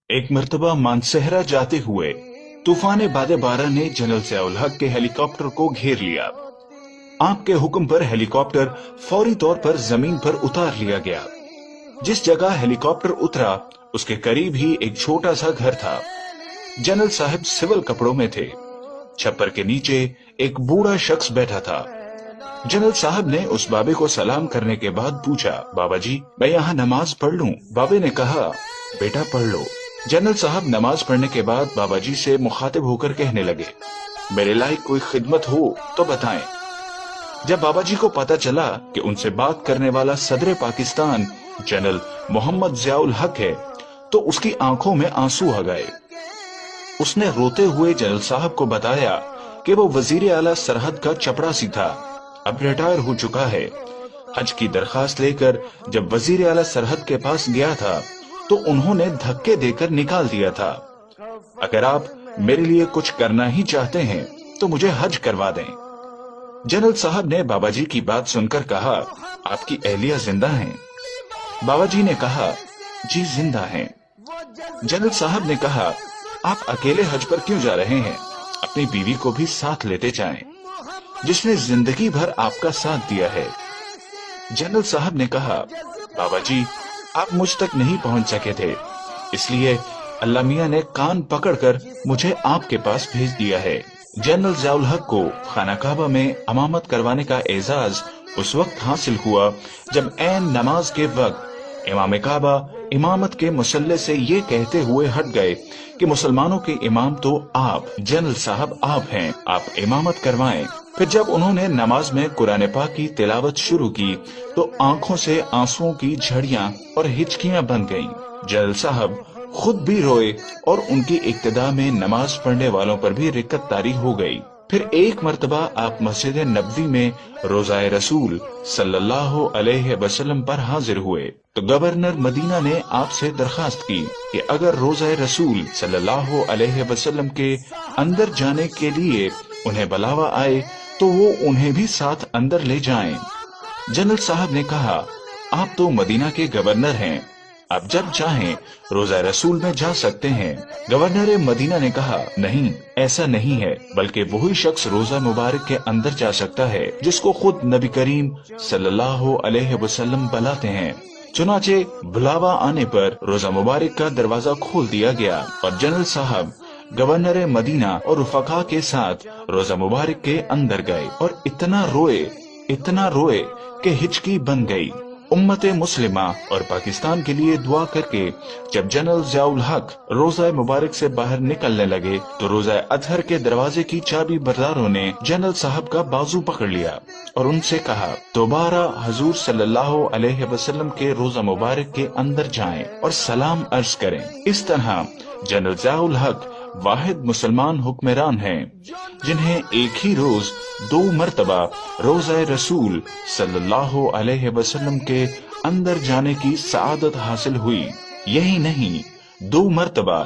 ایک مرتبہ मानसहरा जाते हुए तूफान बाद 12 ने जनरल ज़ियाउल हक के हेलीकॉप्टर को घेर लिया। आपके हुक्म पर हेलीकॉप्टर फौरी तौर पर जमीन पर उतार लिया गया। जिस जगह हेलीकॉप्टर उतरा उसके करीब ही एक छोटा सा घर था। जनरल साहब सिविल कपड़ों में थे। छप्पर के नीचे एक बूढ़ा शख्स बैठा था। जनरल साहब ने उस बाबे को सलाम करने के बाद पूछा, बाबा जी मैं यहाँ नमाज पढ़ लूं? बाबे ने कहा, बेटा पढ़ लो। जनरल साहब नमाज पढ़ने के बाद बाबा जी से मुखातिब होकर कहने लगे, मेरे लायक कोई खिदमत हो तो बताएं। जब बाबा जी को पता चला कि उनसे बात करने वाला सदर पाकिस्तान जनरल मोहम्मद ज़ियाउल हक है तो उसकी आंखों में आंसू आ गए। उसने रोते हुए जनरल साहब को बताया कि वो वजीर आला सरहद का चपरासी था, अब रिटायर हो चुका है। हज की दरखास्त लेकर जब वजीर आला सरहद के पास गया था तो उन्होंने धक्के देकर निकाल दिया था। अगर आप मेरे लिए कुछ करना ही चाहते हैं तो मुझे हज करवा दें। जनरल साहब ने बाबा जी की बात सुनकर कहा, आपकी अहलिया जिंदा हैं? बाबा जी ने कहा, जी जिंदा हैं। जनरल साहब ने कहा, आप अकेले हज पर क्यों जा रहे हैं? अपनी बीवी को भी साथ लेते जाएं, जिसने जिंदगी भर आपका साथ दिया है। जनरल साहब ने कहा, बाबा जी आप मुझ तक नहीं पहुंच सके थे, इसलिए अल्लाह मियां ने कान पकड़कर मुझे आपके पास भेज दिया है। जनरल ज़ियाउल हक को खाना काबा में इमामत करवाने का एजाज उस वक्त हासिल हुआ जब ऐन नमाज के वक्त इमाम काबा इमामत के मुसल्ले से ये कहते हुए हट गए कि मुसलमानों के इमाम तो आप जनरल साहब आप हैं, आप इमामत करवाएं। फिर जब उन्होंने नमाज में कुरान पाक की तिलावत शुरू की तो आंखों से आंसुओं की झड़ियां और हिचकियां बन गईं। जनरल साहब खुद भी रोए और उनकी इक्तदा में नमाज पढ़ने वालों पर भी रिक्कत तारी हो गई। फिर एक मर्तबा आप मस्जिद नबवी में रोज़ाए रसूल सल्लल्लाहु अलैहि वसल्लम पर हाजिर हुए तो गवर्नर मदीना ने आपसे दरखास्त की कि अगर रोज़ाए रसूल सल्लल्लाहु अलैहि वसल्लम के अंदर जाने के लिए उन्हें बुलावा आए तो वो उन्हें भी साथ अंदर ले जाएं। जनरल साहब ने कहा, आप तो मदीना के गवर्नर हैं, आप जब चाहें रोज़ा रसूल में जा सकते हैं। गवर्नर मदीना ने कहा, नहीं ऐसा नहीं है, बल्कि वही शख्स रोज़ा मुबारक के अंदर जा सकता है जिसको खुद नबी करीम सल्लल्लाहु अलैहि वसल्लम बुलाते हैं। चुनाचे बुलावा आने पर रोज़ा मुबारक का दरवाजा खोल दिया गया और जनरल साहब गवर्नर मदीना और रुफका के साथ रोज़ा मुबारक के अंदर गए और इतना रोए कि हिचकी बन गई। उम्मत मुस्लिमा और पाकिस्तान के लिए दुआ करके जब जनरल ज़ियाउल हक रोज़ा मुबारक से बाहर निकलने लगे तो रोज़ा अजहर के दरवाजे की चाबी बरदारों ने जनरल साहब का बाजू पकड़ लिया और उनसे कहा, दोबारा हुजूर सल्लल्लाहु अलैहि वसल्लम के रोज़ा मुबारक के अंदर जाएं और सलाम अर्ज करें। इस तरह जनरल ज़ियाउल हक वाहिद मुसलमान हुक्मरान हैं जिन्हें एक ही रोज 2 मर्तबा रोज़ा रसूल सल्लल्लाहु अलैहि वसल्लम के अंदर जाने की सआदत हासिल हुई। यही नहीं 2 मर्तबा